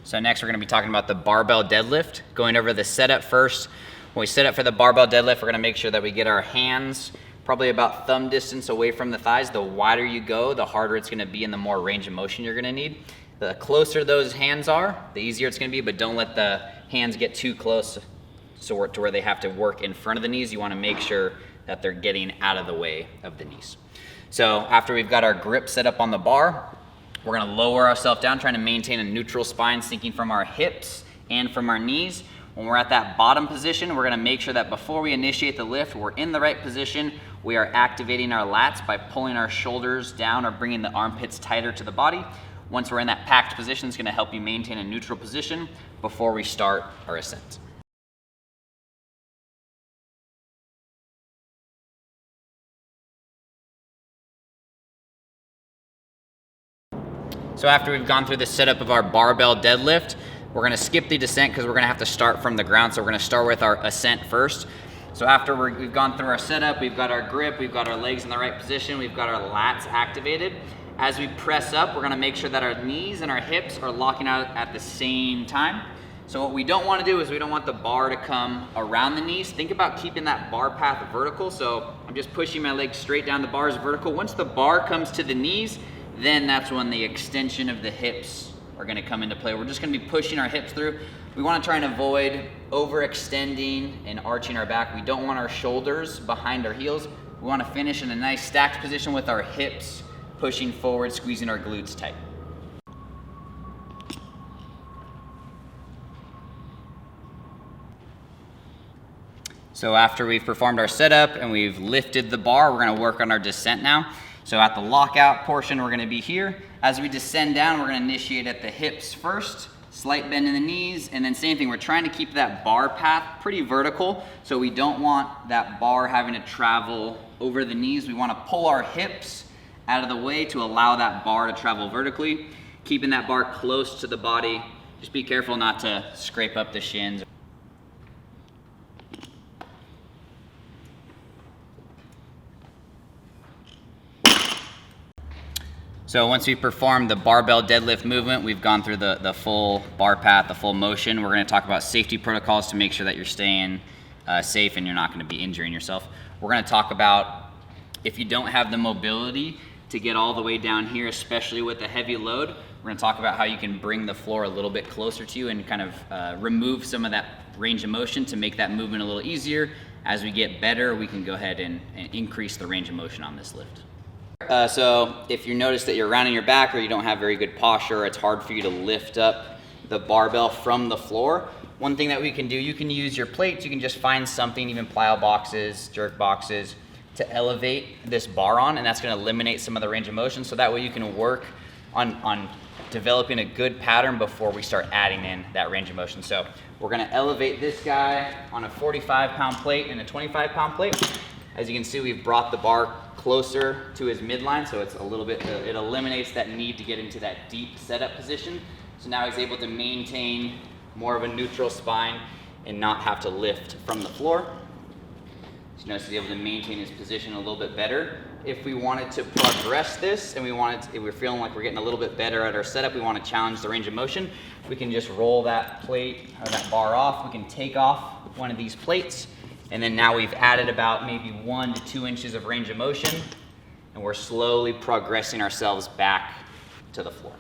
So next we're going to be talking about the barbell deadlift, going over the setup first. When we set up for the barbell deadlift, we're going to make sure that we get our hands probably about thumb distance away from the thighs. The wider you go, the harder it's going to be and the more range of motion you're going to need. The closer those hands are, the easier it's going to be, but don't let the hands get too close to where they have to work in front of the knees. You want to make sure that they're getting out of the way of the knees. So after we've got our grip set up on the bar, we're going to lower ourselves down, trying to maintain a neutral spine, sinking from our hips and from our knees. When we're at that bottom position, we're going to make sure that before we initiate the lift, we're in the right position. We are activating our lats by pulling our shoulders down or bringing the armpits tighter to the body. Once we're in that packed position, it's going to help you maintain a neutral position before we start our ascent. So after we've gone through the setup of our barbell deadlift, we're going to skip the descent because we're going to have to start from the ground. So we're going to start with our ascent first. So after we've gone through our setup, we've got our grip, we've got our legs in the right position, we've got our lats activated. As we press up, we're going to make sure that our knees and our hips are locking out at the same time. So what we don't want to do is we don't want the bar to come around the knees. Think about keeping that bar path vertical. So I'm just pushing my legs straight down, the bar is vertical. Once the bar comes to the knees, then that's when the extension of the hips are going to come into play. We're just going to be pushing our hips through. We want to try and avoid overextending and arching our back. We don't want our shoulders behind our heels. We want to finish in a nice stacked position with our hips pushing forward, squeezing our glutes tight. So after we've performed our setup and we've lifted the bar, we're going to work on our descent now. So at the lockout portion, we're going to be here. As we descend down, we're going to initiate at the hips first, slight bend in the knees, and then same thing, we're trying to keep that bar path pretty vertical, so we don't want that bar having to travel over the knees. We want to pull our hips out of the way to allow that bar to travel vertically, keeping that bar close to the body. Just be careful not to scrape up the shins. So once we perform the barbell deadlift movement, we've gone through the full bar path, the full motion. We're going to talk about safety protocols to make sure that you're staying safe and you're not going to be injuring yourself. We're going to talk about if you don't have the mobility to get all the way down here, especially with a heavy load, we're going to talk about how you can bring the floor a little bit closer to you and kind of remove some of that range of motion to make that movement a little easier. As we get better, we can go ahead and increase the range of motion on this lift. So if you notice that you're rounding your back or you don't have very good posture, or it's hard for you to lift up the barbell from the floor, one thing that we can do, you can use your plates, you can just find something, even plyo boxes, jerk boxes, to elevate this bar on, and that's going to eliminate some of the range of motion, so that way you can work on developing a good pattern before we start adding in that range of motion. So we're going to elevate this guy on a 45-pound plate and a 25-pound plate. As you can see, we've brought the bar closer to his midline, so it's a little bit, it eliminates that need to get into that deep setup position. So now he's able to maintain more of a neutral spine and not have to lift from the floor. So notice he's able to maintain his position a little bit better. If we wanted to progress this and if we're feeling like we're getting a little bit better at our setup, we want to challenge the range of motion, we can just roll that plate or that bar off. We can take off one of these plates. And then now we've added about maybe 1 to 2 inches of range of motion, and we're slowly progressing ourselves back to the floor.